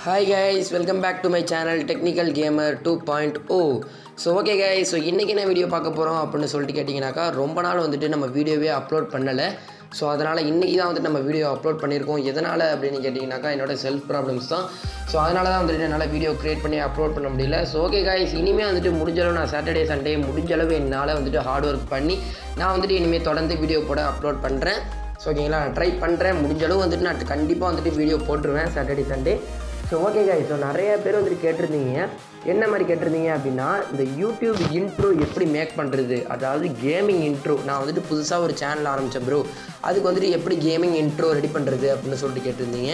Hi guys, welcome back to my channel Technical Gamer 2.0. So okay guys, so இன்றைக்கி என்ன video பார்க்க போகிறோம் அப்படின்னு சொல்லிட்டு கேட்டிங்கனாக்கா ரொம்ப நாள் வந்துட்டு நம்ம வீடியோவே அப்லோட் பண்ணலை. ஸோ அதனால் இன்றைக்கி தான் வந்துட்டு நம்ம வீடியோ அப்லோட் பண்ணியிருக்கோம். எதனால் அப்படின்னு கேட்டிங்கனாக்கா என்னோடய செல்ஃப் ப்ராப்ளம்ஸ் தான். ஸோ அதனால தான் வந்துட்டு என்னால் வீடியோ க்ரியேட் பண்ணி அப்லோட் பண்ண முடியல. ஸோ ஓகே guys, இனிமேல் வந்துட்டு முடிஞ்சளவு நான் சாட்டர்டே சண்டே முடிஞ்சளவு என்னால் வந்துட்டு ஹார்ட் ஒர்க் பண்ணி நான் வந்துட்டு இனிமேல் தொடர்ந்து வீடியோ போட அப்லோட் பண்ணுறேன். ஸோ ஓகேங்களா, நான் ட்ரை பண்ணுறேன். முடிஞ்சளவு வந்துட்டு நான் கண்டிப்பாக வந்துட்டு வீடியோ போட்டுருவேன் Saturday Sunday. So okay guys, so நிறைய பேர் வந்துட்டு கேட்டிருந்தீங்க. என்ன மாதிரி கேட்டிருந்தீங்க அப்படின்னா, இந்த யூடியூப் இன்ட்ரோ எப்படி மேக் பண்ணுறது, அதாவது கேமிங் இன்ட்ரோ. நான் வந்துட்டு புதுசாக ஒரு சேனல் ஆரம்பித்தேன் ப்ரோ, அதுக்கு வந்துட்டு எப்படி கேமிங் இன்ட்ரோ ரெடி பண்ணுறது அப்படின்னு சொல்லிட்டு கேட்டிருந்தீங்க.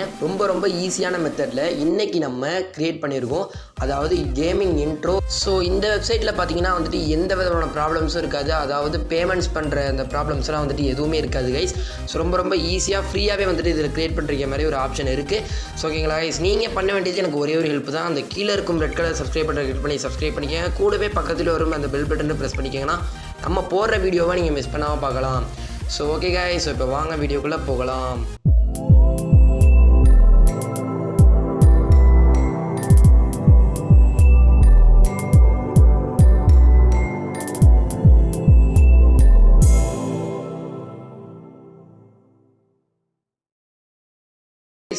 ரொம்ப ஈஸியான மெத்தடில் இன்றைக்கி நம்ம க்ரியேட் பண்ணியிருக்கோம், அதாவது கேமிங் இன்ட்ரோ. ஸோ இந்த வெப்சைட்டில் பார்த்தீங்கன்னா வந்துட்டு எந்த விதமான ப்ராப்ளம்ஸும் இருக்காது, அதாவது பேமெண்ட்ஸ் பண்ணுற அந்த ப்ராப்ளம்ஸ்லாம் வந்துட்டு எதுவுமே இருக்காது கைஸ். ஸோ ரொம்ப ஈஸியாக ஃப்ரீயாகவே வந்துட்டு இதில் க்ரியேட் பண்ணுற மாதிரி ஒரு ஆப்ஷன் இருக்குது. ஸோ ஓகேங்களா கைஸ், நீங்கள் பண்ண வேண்டியது எனக்கு ஒரே ஒரு ஹெல்ப் தான். அந்த கீழே இருக்கும் red colour subscribe button click பண்ணி சப்ஸ்கிரைப் பண்ணிக்கங்க. கூடவே பக்கத்தில் வரும் அந்த பெல் பட்டனை ப்ரெஸ் பண்ணிக்கங்கன்னா நம்ம போடுற வீடியோவை நீங்கள் மிஸ் பண்ணாமல் பார்க்கலாம். ஸோ ஓகே கைஸ், ஸோ இப்போ வாங்க வீடியோக்குள்ளே போகலாம்.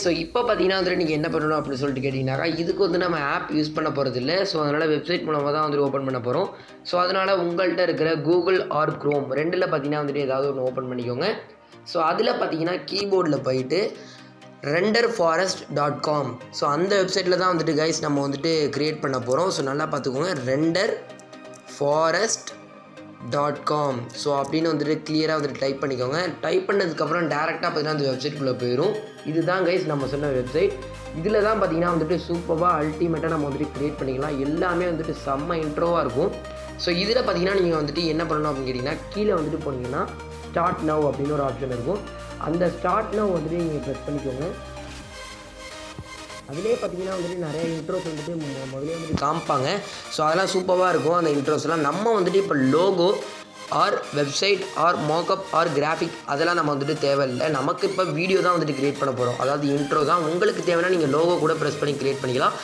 ஸோ இப்போ பார்த்தீங்கன்னா வந்துட்டு நீங்கள் என்ன பண்ணணும் அப்படின்னு சொல்லிட்டு கேட்டிங்கனாக்கா, இதுக்கு வந்து நம்ம ஆப் யூஸ் பண்ண போகிறது இல்லை. ஸோ அதனால் வெப்சைட் மூலமாக தான் வந்துட்டு ஓப்பன் பண்ண போகிறோம். ஸோ அதனால் உங்கள்கிட்ட இருக்கிற கூகுள் ஆர் க்ரோம் ரெண்டில் பார்த்தீங்கன்னா வந்துட்டு ஏதாவது ஒன்று ஓப்பன் பண்ணிக்கோங்க. ஸோ அதில் பார்த்தீங்கன்னா கீபோர்டில் போயிட்டு renderforest.com. ஸோ அந்த வெப்சைட்டில் தான் வந்துட்டு கைஸ் நம்ம வந்துட்டு க்ரியேட் பண்ண போகிறோம். ஸோ நல்லா பார்த்துக்கோங்க, renderforest.com. ஸோ அப்படின்னு வந்துட்டு கிளியராக வந்துட்டு டைப் பண்ணிக்கோங்க. டைப் பண்ணதுக்கப்புறம் டேரெக்டாக பார்த்தீங்கன்னா அந்த வெப்சைட்டுக்குள்ளே போயிடும். இதுதான் கைஸ் நம்ம சொன்ன வெப்சைட். இதில் தான் பார்த்தீங்கன்னா வந்துட்டு சூப்பராக அல்டிமேட்டாக நம்ம வந்துட்டு க்ரியேட் பண்ணிக்கலாம். எல்லாமே வந்துட்டு செம்ம இன்ட்ரோவாக இருக்கும். ஸோ இதில் பார்த்தீங்கன்னா நீங்கள் வந்துட்டு என்ன பண்ணணும் அப்படின்னு கேட்டிங்கன்னா, கீழே வந்துட்டு போனீங்கன்னா ஸ்டார்ட் நவ் அப்படின்னு ஒரு ஆப்ஷன் இருக்கும். அந்த ஸ்டார்ட் நவ் வந்துட்டு நீங்கள் ப்ரெஸ் பண்ணிக்கோங்க. அதிலே பார்த்தீங்கன்னா வந்துட்டு நிறைய இன்ட்ரோஸ் வந்துட்டு முதலே வந்துட்டு காமிப்பாங்க. ஸோ அதெல்லாம் சூப்பராக இருக்கும் அந்த இன்ட்ரோஸ்லாம். நம்ம வந்துட்டு இப்போ logo or website or mockup or graphic அதெல்லாம் நம்ம வந்துட்டு தேவையில்லை. நமக்கு இப்போ வீடியோ தான் வந்துட்டு க்ரியேட் பண்ண போகிறோம், அதாவது இன்ட்ரோ தான். உங்களுக்கு தேவைன்னா நீங்கள் லோகோ கூட ப்ரெஸ் பண்ணி க்ரியேட் பண்ணிக்கலாம்.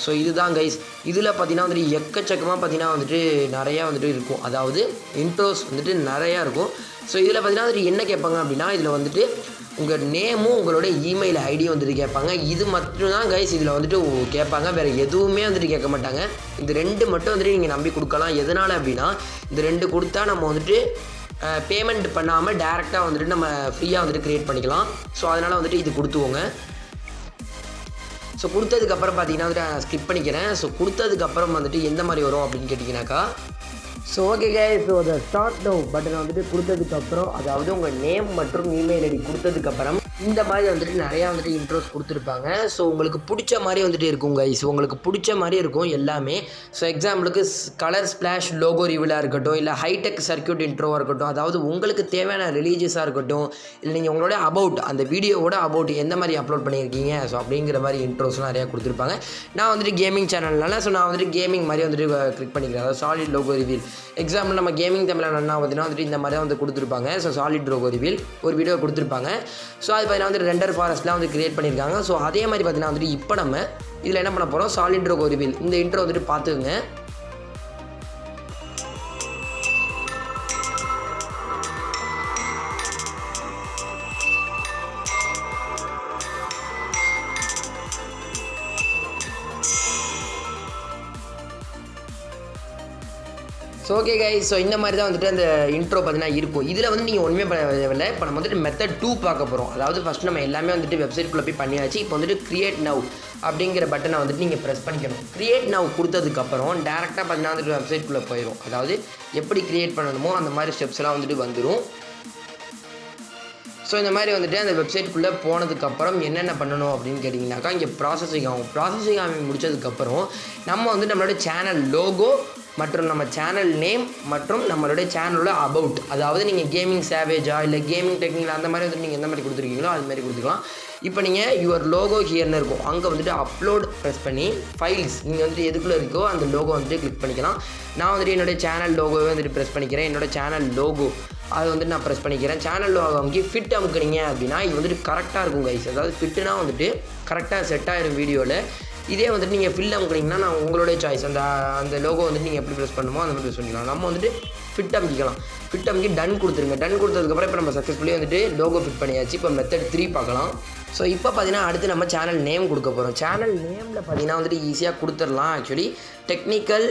ஸோ இதுதான் கைஸ். இதில் பார்த்தீங்கன்னா வந்துட்டு எக்கச்சக்கமாக பார்த்தீங்கன்னா வந்துட்டு நிறையா வந்துட்டு இருக்கும், அதாவது இன்ட்ரோஸ் வந்துட்டு நிறையா இருக்கும். ஸோ இதில் பார்த்தீங்கன்னா வந்துட்டு என்ன கேட்பாங்க அப்படின்னா, இதில் வந்துட்டு உங்கள் நேமும் உங்களோட இமெயில் ஐடியும் வந்துட்டு கேட்பாங்க. இது மட்டும்தான் கைஸ் இதில் வந்துட்டு கேட்பாங்க, வேறு எதுவுமே வந்துட்டு கேட்க மாட்டாங்க. இந்த ரெண்டு மட்டும் வந்துட்டு நீங்கள் நம்பி கொடுக்கலாம். எதனால் அப்படின்னா, இந்த ரெண்டு கொடுத்தா நம்ம வந்துட்டு பேமெண்ட் பண்ணாமல் டேரெக்டாக வந்துட்டு நம்ம ஃப்ரீயாக வந்துட்டு க்ரியேட் பண்ணிக்கலாம். ஸோ அதனால் வந்துட்டு இது கொடுத்துவோங்க. ஸோ கொடுத்ததுக்கப்புறம் பார்த்தீங்கன்னா வந்துட்டு நான் ஸ்கிப் பண்ணிக்கிறேன். ஸோ கொடுத்ததுக்கப்புறம் வந்துட்டு எந்த மாதிரி வரும் அப்படின்னு கேட்டிங்கனாக்கா, ஸோ ஓகே கைஸ், ஸோ அதை ஸ்டார்ட் நவ் பட்டனை வந்துட்டு கொடுத்ததுக்கப்புறம், அதாவது உங்கள் நேம் மற்றும் இமெயில் ஐடி கொடுத்ததுக்கப்புறம் இந்த மாதிரி வந்துட்டு நிறையா வந்துட்டு இன்ட்ரோஸ் கொடுத்துருப்பாங்க. ஸோ உங்களுக்கு பிடிச்ச மாதிரி வந்துட்டு இருக்கும் கைஸ், உங்களுக்கு பிடிச்ச மாதிரி இருக்கும் எல்லாமே. ஸோ எக்ஸாம்பிளுக்கு கலர் ஸ்ப்ளாஷ் லோகோ ரிவியூலாக இருக்கட்டும், இல்லை ஹைடெக் சர்க்யூட் இன்ட்ரோவாக இருக்கட்டும், அதாவது உங்களுக்கு தேவையான ரிலீஜியஸாக இருக்கட்டும், இல்லை நீங்கள் உங்களோட அபவுட் அந்த வீடியோவோட அபவுட் எந்த மாதிரி அப்லோட் பண்ணியிருக்கீங்க, ஸோ அப்படிங்கிற மாதிரி இன்ட்ரோஸ்லாம் நிறையா கொடுத்துருப்பாங்க. நான் வந்துட்டு கேமிங் சேனல்னால ஸோ நான் வந்துட்டு கேமிங் மாதிரி வந்துட்டு கிளிக் பண்ணிக்கிறேன், அதாவது சாலிட் லோகோ ரிவீல். எக்ஸாம்பிள் நம்ம கேமிங் தமிழ் என்ன பார்த்தீங்கன்னா வந்துட்டு இந்த மாதிரி வந்து கொடுத்துருப்பாங்க. ஸோ சாலிட் லோகோ ரிவீல் ஒரு வீடியோ கொடுத்துருப்பாங்க. ஸோ அது பார்த்தீங்கன்னா வந்து ரெண்டர் ஃபாரஸ்ட்லாம் வந்து க்ரியேட் பண்ணியிருக்காங்க. ஸோ அதே மாதிரி பார்த்தீங்கன்னா வந்துட்டு இப்போ நம்ம இதில் என்ன பண்ண போகிறோம், சாலிட் லோகோ ரிவீல் இந்த இன்ட்ரோ வந்துட்டு பார்த்துக்குங்க. ஸோ ஓகே கைஸ், ஸோ இந்த மாதிரி தான் வந்துட்டு அந்த இன்ட்ரோ பார்த்தீங்கன்னா இருக்கும். இதில் வந்து நீங்கள் ஒன்றுமே பண்ண தேவையில்லை. இப்போ நம்ம வந்துட்டு மெத்தட் 2 பார்க்க போகிறோம். அதாவது ஃபஸ்ட் நம்ம எல்லாமே வந்துட்டு வெப்சைட்குள்ளே போய் பண்ணியாச்சு. இப்போ வந்துட்டு கிரியேட் நவ் அப்படிங்கிற பட்டனை வந்துட்டு நீங்கள் ப்ரெஸ் பண்ணிக்கணும். கிரியேட் நவ் கொடுத்ததுக்கப்புறம் டேரெக்டாக பார்த்தீங்கன்னா வந்துட்டு வெப்சைட்குள்ளே போயிடும். அதாவது எப்படி க்ரியேட் பண்ணணுமோ அந்த மாதிரி ஸ்டெப்ஸ்லாம் வந்துட்டு வந்துடும். ஸோ இந்த மாதிரி வந்துட்டு அந்த வெப்சைட்டுக்குள்ளே போனதுக்கப்புறம் என்னென்ன பண்ணணும் அப்படின்னு கேட்டிங்கனாக்கா, இங்கே ப்ராசஸிங் ஆகும். ப்ராசஸிங் ஆகி முடித்ததுக்கப்புறம் நம்ம வந்து நம்மளோட சேனல் லோகோ மற்றும் நம்ம சேனல் நேம் மற்றும் நம்மளுடைய சேனலோட அபவுட், அதாவது நீங்கள் கேமிங் சேவேஜா இல்லை கேமிங் டெக்னிக்கல் அந்த மாதிரி வந்துட்டு நீங்கள் எந்த மாதிரி கொடுத்துருக்கீங்களோ அது மாதிரி கொடுத்துக்கலாம். இப்போ நீங்கள் யுவர் லோகோ ஹியர்னு இருக்கும், அங்கே வந்துட்டு அப்லோட் ப்ரெஸ் பண்ணி ஃபைல்ஸ் நீங்கள் வந்துட்டு எதுக்குள்ளே இருக்கோ அந்த லோகோ வந்துட்டு கிளிக் பண்ணிக்கலாம். நான் வந்துட்டு என்னோடய சேனல் லோகோவே வந்துட்டு ப்ரெஸ் பண்ணிக்கிறேன். என்னோடய சேனல் லோகோ அது வந்துட்டு நான் ப்ரெஸ் பண்ணிக்கிறேன். சேனல் லோகோ அமுக்கி ஃபிட் அமுக்குறீங்க அப்படின்னா இது வந்துட்டு கரெக்டாக இருக்கும் கைஸ். அதாவது ஃபிட்டுனா வந்துட்டு கரெக்டாக செட் ஆகிடும் வீடியோவில். இதே வந்துட்டு நீங்கள் ஃபில் அமுக்குனீங்கன்னா நான் உங்களுடைய சாய்ஸ் அந்த லோகோ வந்துட்டு நீங்கள் எப்படி ப்ரெஸ் பண்ணுமோ அந்த மாதிரி ப்ரெஸ் பண்ணிக்கலாம். நம்ம வந்துட்டு ஃபிட் அமைக்கலாம். ஃபிட் அமைக்கி டன் கொடுத்துருங்க. டன் கொடுத்ததுக்கப்புறம் இப்போ நம்ம சக்ஸஸ்ஃபுல்லி வந்துட்டு லோகோ ஃபிட் பண்ணியாச்சு. இப்போ மெத்தட் 3 பார்க்கலாம். ஸோ இப்போ பார்த்தீங்கன்னா அடுத்து நம்ம சேனல் நேம் கொடுக்க போகிறோம். சேனல் நேமில் பார்த்தீங்கன்னா வந்துட்டு ஈஸியாக கொடுத்துடலாம். ஆக்சுவலி டெக்னிக்கல்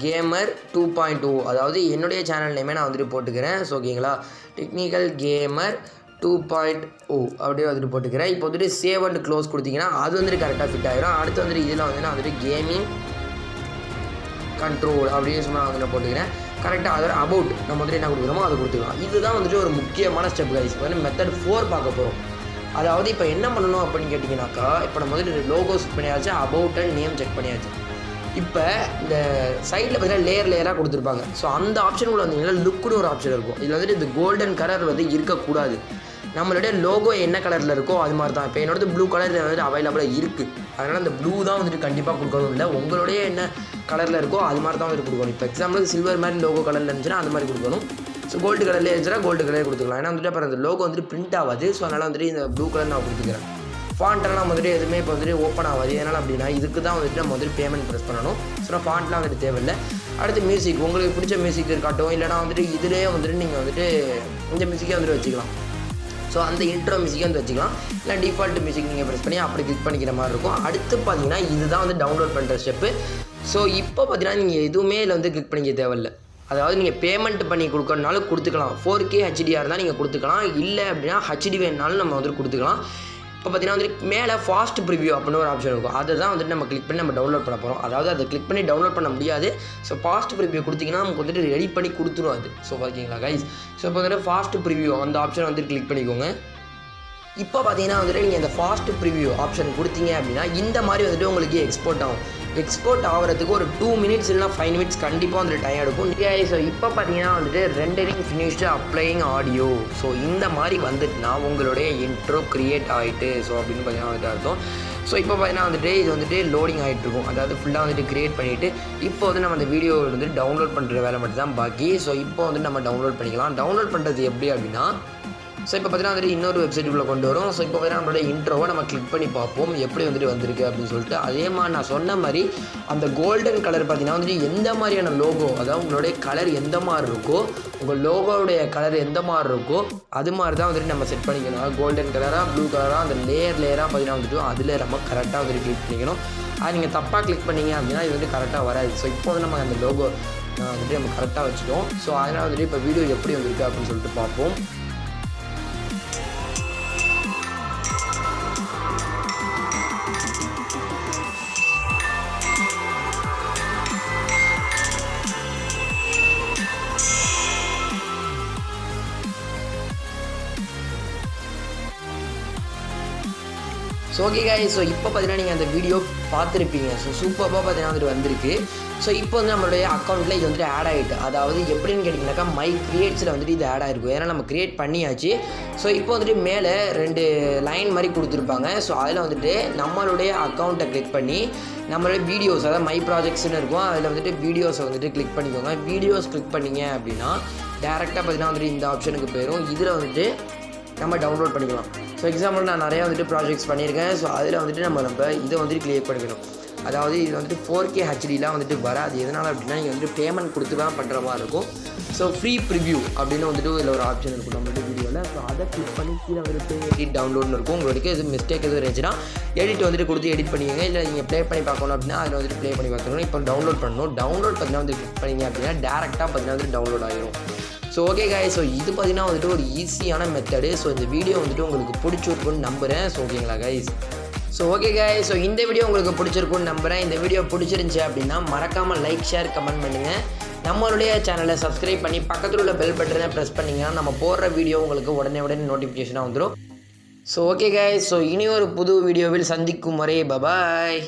கேமர் 2.0 அதாவது என்னுடைய சேனல் நேமே நான் வந்துட்டு போட்டுக்கிறேன். ஸோ ஓகேங்களா, டெக்னிக்கல் கேமர் 2.0 அப்படியே வந்துட்டு போட்டுக்கிறேன். இப்போ வந்துட்டு சேவ் அண்ட் க்ளோஸ் கொடுத்தீங்கன்னா அது வந்துட்டு கரெக்டாக ஃபிட் ஆகிடும். அடுத்து வந்துட்டு இதில் வந்து நான் வந்துட்டு கேமிங் கண்ட்ரோல் அப்படின்னு சும்மா நான் வந்துட்டு போட்டுக்கிறேன். கரெக்டாக அதோட அபவுட் நம்ம வந்துட்டு என்ன கொடுக்குறோமோ அதை கொடுத்துக்கலாம். இதுதான் வந்துட்டு ஒரு முக்கியமான ஸ்டெப் கைஸ். இப்போ வந்து மெத்தட் 4 பார்க்க போகிறோம். அதாவது இப்போ என்ன பண்ணணும் அப்படின்னு கேட்டிங்கனாக்கா, இப்போ நம்ம வந்துட்டு லோகோ செட் பண்ணியாச்சு, அபவுட் அண்ட் நேம் செக் பண்ணியாச்சு. இப்போ இந்த சைடில் பார்த்தீங்கன்னா லேயராக கொடுத்துருப்பாங்க. ஸோ அந்த ஆப்ஷனுக்குள்ள வந்தீங்கன்னா லுக்குன்னு ஒரு ஆப்ஷன் இருக்கும். இதில் வந்துட்டு இந்த கோல்டன் கலர் வந்து இருக்கக்கூடாது. நம்மளுடைய லோகோ என்ன கலரில் இருக்கோ அது மாதிரி தான். இப்போ என்னோட ப்ளூ கலர் வந்துட்டு அவைலபிளாக இருக்குது. அதனால் அந்த ப்ளூ தான் வந்துட்டு கண்டிப்பாக கொடுக்கணும். இல்லை உங்களுடைய என்ன கலரில் இருக்கோ அது மாதிரி தான் வந்துட்டு கொடுக்கணும். இப்போ எக்ஸாம்பிளுக்கு சில்வர் மாதிரி லோகோ கலரில் இருந்துச்சுன்னா அந்த மாதிரி கொடுக்கணும். ஸோ கோல்டு கலர்லேயே இருந்துச்சுன்னா கோல்டு கலரே கொடுத்துக்கலாம். ஏன்னா வந்துட்டு அப்புறம் அந்த லோகோ வந்துட்டு பிரிண்ட் ஆகாது. ஸோ அதனால் வந்துட்டு இந்த ப்ளூ கலர் நான் கொடுத்துக்கிறேன். ஃபாண்ட்டெல்லாம் வந்துட்டு எதுவுமே இப்போ வந்துட்டு ஓப்பன் ஆகாது. ஏன்னால் அப்படின்னா இதுக்கு தான் வந்துட்டு நம்ம வந்துட்டு பேமெண்ட் ப்ரெஸ் பண்ணணும். ஸோ நான் ஃபாண்ட்லாம் வந்துட்டு தேவையில்லை. அடுத்து மியூசிக், உங்களுக்கு பிடிச்ச மியூசிக் இருக்கட்டும், இல்லைனா வந்துட்டு இதிலே வந்துட்டு நீங்கள் வந்துட்டு இந்த மியூசிக்கே வந்துட்டு வச்சுக்கலாம். ஸோ அந்த இன்ட்ரோ மியூசிக்கே வந்து வச்சுக்கலாம். இல்லை டிஃபால்ட் மியூசிக் நீங்கள் ப்ரெஸ் பண்ணி அப்படி கிளிக் பண்ணிக்கிற மாதிரி இருக்கும். அடுத்து பார்த்தீங்கன்னா இதுதான் வந்து டவுன்லோட் பண்ணுற ஸ்டெப்பு. ஸோ இப்போ பார்த்தீங்கன்னா நீங்கள் எதுவுமே இதில் வந்து கிளிக் பண்ணிக்க தேவையில்லை. அதாவது நீங்கள் பேமெண்ட் பண்ணி கொடுக்கறனாலும் கொடுத்துக்கலாம். 4K HDR இருந்தால் நீங்கள் கொடுத்துக்கலாம். இல்லை அப்படின்னா HD வேணுனாலும் நம்ம வந்துட்டு கொடுத்துக்கலாம். இப்போ பார்த்தீங்கன்னா வந்துட்டு மேலே ஃபாஸ்ட் ப்ரிவ்யூ அப்படின்னு ஒரு ஆப்ஷன் இருக்கும். அதை தான் வந்துட்டு நம்ம கிளிக் பண்ணி நம்ம டவுன்லோட் பண்ண போகிறோம். அதாவது அதை கிளிக் பண்ணி டவுன்லோட் பண்ண முடியாது. ஸோ ஃபாஸ்ட் ப்ரிவ்யூ கொடுத்தீங்கன்னா நமக்கு வந்துட்டு ரெடி பண்ணி கொடுத்துரும் அது. ஸோ ஓகேங்களா கைஸ். ஸோ இப்போ வந்துட்டு ஃபாஸ்ட் ப்ரிவ்யூ அந்த ஆப்ஷன் வந்துட்டு கிளிக் பண்ணிக்கோங்க. இப்போ பார்த்தீங்கன்னா வந்துட்டு நீங்கள் இந்த ஃபாஸ்ட் ப்ரிவ்யூ ஆப்ஷன் கொடுத்தீங்க அப்படின்னா இந்த மாதிரி வந்துட்டு உங்களுக்கு எக்ஸ்போர்ட் ஆகும். எக்ஸ்போர்ட் ஆகிறதுக்கு ஒரு 2 மினிட்ஸ் இல்லைனா 5 மினிட்ஸ் கண்டிப்பாக வந்துட்டு டைம் எடுக்கும். ஸோ இப்போ பார்த்தீங்கன்னா வந்துட்டு ரெண்டரிங் ஃபினிஷ்டு அப்ளைங் ஆடியோ. ஸோ இந்த மாதிரி வந்துட்டுனா உங்களுடைய இன்ட்ரோ க்ரியேட் ஆகிட்டு ஸோ அப்படின்னு பார்த்தீங்கன்னா வந்துட்டு அர்த்தம். ஸோ இப்போ பார்த்தீங்கன்னா வந்துட்டு இது வந்துட்டு லோடிங் ஆகிட்டு இருக்கும். அதாவது ஃபுல்லாக வந்துட்டு க்ரியேட் பண்ணிவிட்டு இப்போ வந்து நம்ம அந்த வீடியோ வந்து டவுன்லோட் பண்ணுற வேலை மட்டும் தான் பாக்கி. ஸோ இப்போ வந்து நம்ம டவுன்லோட் பண்ணிக்கலாம். டவுன்லோட் பண்ணுறது எப்படி அப்படின்னா, ஸோ இப்போ பார்த்தீங்கன்னா வந்துட்டு இன்னொரு வெப்சைட்டுக்குள்ளே கொண்டு வரும். ஸோ இப்போ பார்த்தீங்கன்னா நம்மளோட இன்ட்ரோவை நம்ம கிளிக் பண்ணி பார்ப்போம் எப்படி வந்துட்டு வந்திருக்கு அப்படின்னு சொல்லிட்டு. அதே மாதிரி நான் சொன்ன மாதிரி அந்த கோல்டன் கலர் பார்த்தீங்கன்னா வந்துட்டு எந்த மாதிரியான லோகோ, அதாவது உங்களுடைய கலர் எந்த மாதிரி இருக்கோ, உங்கள் லோகோவுடைய கலர் எந்த மாதிரி இருக்கோ அது மாதிரி தான் வந்துட்டு நம்ம செட் பண்ணிக்கணும். கோல்டன் கலராக ப்ளூ கலராக அந்த லேயராக பார்த்தீங்கன்னா வந்துட்டு அதில் நம்ம கரெக்டாக வந்துட்டு கிளிக் பண்ணிக்கணும். அது நீங்கள் தப்பாக கிளிக் பண்ணிங்க அப்படின்னா இது வந்து கரெக்டாக வராது. ஸோ இப்போ வந்து நம்ம அந்த லோகோ வந்துட்டு நம்ம கரெக்டாக வச்சுட்டோம். ஸோ அதனால் வந்துட்டு இப்போ வீடியோ எப்படி வந்திருக்கு அப்படின்னு சொல்லிட்டு பார்ப்போம். So okay guys. ஸோ இப்போ பார்த்தீங்கன்னா நீங்கள் அந்த வீடியோ பார்த்துருப்பீங்க. ஸோ சூப்பராக பார்த்தீங்கன்னா வந்துட்டு வந்திருக்கு. ஸோ இப்போ வந்து நம்மளுடைய அக்கௌண்ட்டில் இது வந்துட்டு ஆட் ஆகிட்டு, அதாவது எப்படின்னு கேட்டிங்கனாக்கா மை கிரியேட்ஸில் வந்துட்டு இது ஆட் ஆகிருக்கும். ஏன்னா நம்ம க்ரியேட் பண்ணியாச்சு. ஸோ இப்போ வந்துட்டு மேலே 2 லைன் மாதிரி கொடுத்துருப்பாங்க. ஸோ அதில் வந்துட்டு நம்மளுடைய அக்கௌண்ட்டை கிளிக் பண்ணி நம்மளுடைய வீடியோஸ், அதாவது மை ப்ராஜெக்ட்ஸ்னு இருக்கும், அதில் வந்துட்டு வீடியோஸை வந்துட்டு கிளிக் பண்ணிக்கோங்க. வீடியோஸ் கிளிக் பண்ணிங்க அப்படின்னா டேரெக்டாக பார்த்தீங்கன்னா வந்துட்டு இந்த ஆப்ஷனுக்கு போயிடும். இதில் வந்துட்டு நம்ம டவுன்லோட் பண்ணிக்கலாம். ஸோ எக்ஸாம்பிள் நான் நிறையா வந்துட்டு ப்ராஜெக்ட்ஸ் பண்ணியிருக்கேன். ஸோ அதில் வந்துட்டு நம்ம இதை வந்துட்டு கிளியர் பண்ணிக்கணும். அதாவது இது வந்துட்டு 4K HDலாம் வந்துட்டு வராது. எதனால் அப்படின்னா நீங்கள் வந்துட்டு பேமெண்ட் கொடுத்து தான் பண்ணுற மாதிரி இருக்கும். ஸோ ஃப்ரீ ப்ரிவ்யூ அப்படின்னு வந்துட்டு இதில் ஒரு ஆப்ஷன் இருக்கும் நம்மளுடைய வீடியோவில். ஸோ அதை கிளிக் பண்ணி கீழே வந்துட்டு எடிட் டவுன்லோட்னு இருக்கும். உங்களுக்கு இது மிஸ்டேக் எதுவும் இருந்துச்சுன்னா எடிட் வந்துட்டு கொடுத்து எடிட் பண்ணிக்கோங்க. இல்லை நீங்கள் ப்ளே பண்ணி பார்க்கணும் அப்படின்னா அதில் வந்துட்டு ப்ளே பண்ணி பார்க்கணும். இப்போ டவுன்லோட் பண்ணணும். டவுன்லோட் பார்த்தீங்கன்னா வந்து கிளிக் பண்ணிங்க அப்படின்னா டேரெக்டாக பார்த்தீங்கன்னா வந்து டவுன்லோட் ஆகிடும். So okay guys. ஸோ இது பார்த்தீங்கன்னா வந்துட்டு ஒரு ஈஸியான மெத்தடு. ஸோ இந்த வீடியோ வந்துட்டு உங்களுக்கு பிடிச்சிருக்குன்னு நம்புகிறேன். ஸோ ஓகேங்களா guys. So okay guys. So இந்த வீடியோ உங்களுக்கு பிடிச்சிருக்குன்னு நம்புகிறேன். இந்த வீடியோ பிடிச்சிருந்துச்சி அப்படின்னா மறக்காமல் லைக், ஷேர், கமெண்ட் பண்ணுங்கள். நம்மளுடைய சேனலை சப்ஸ்கிரைப் பண்ணி பக்கத்தில் உள்ள பெல் பட்டனை ப்ரெஸ் பண்ணிங்கன்னா நம்ம போடுற வீடியோ உங்களுக்கு உடனே நோட்டிஃபிகேஷனாக வந்துடும். So okay guys. ஸோ இனி ஒரு புது வீடியோவில் சந்திக்கும் வரை பபாய்.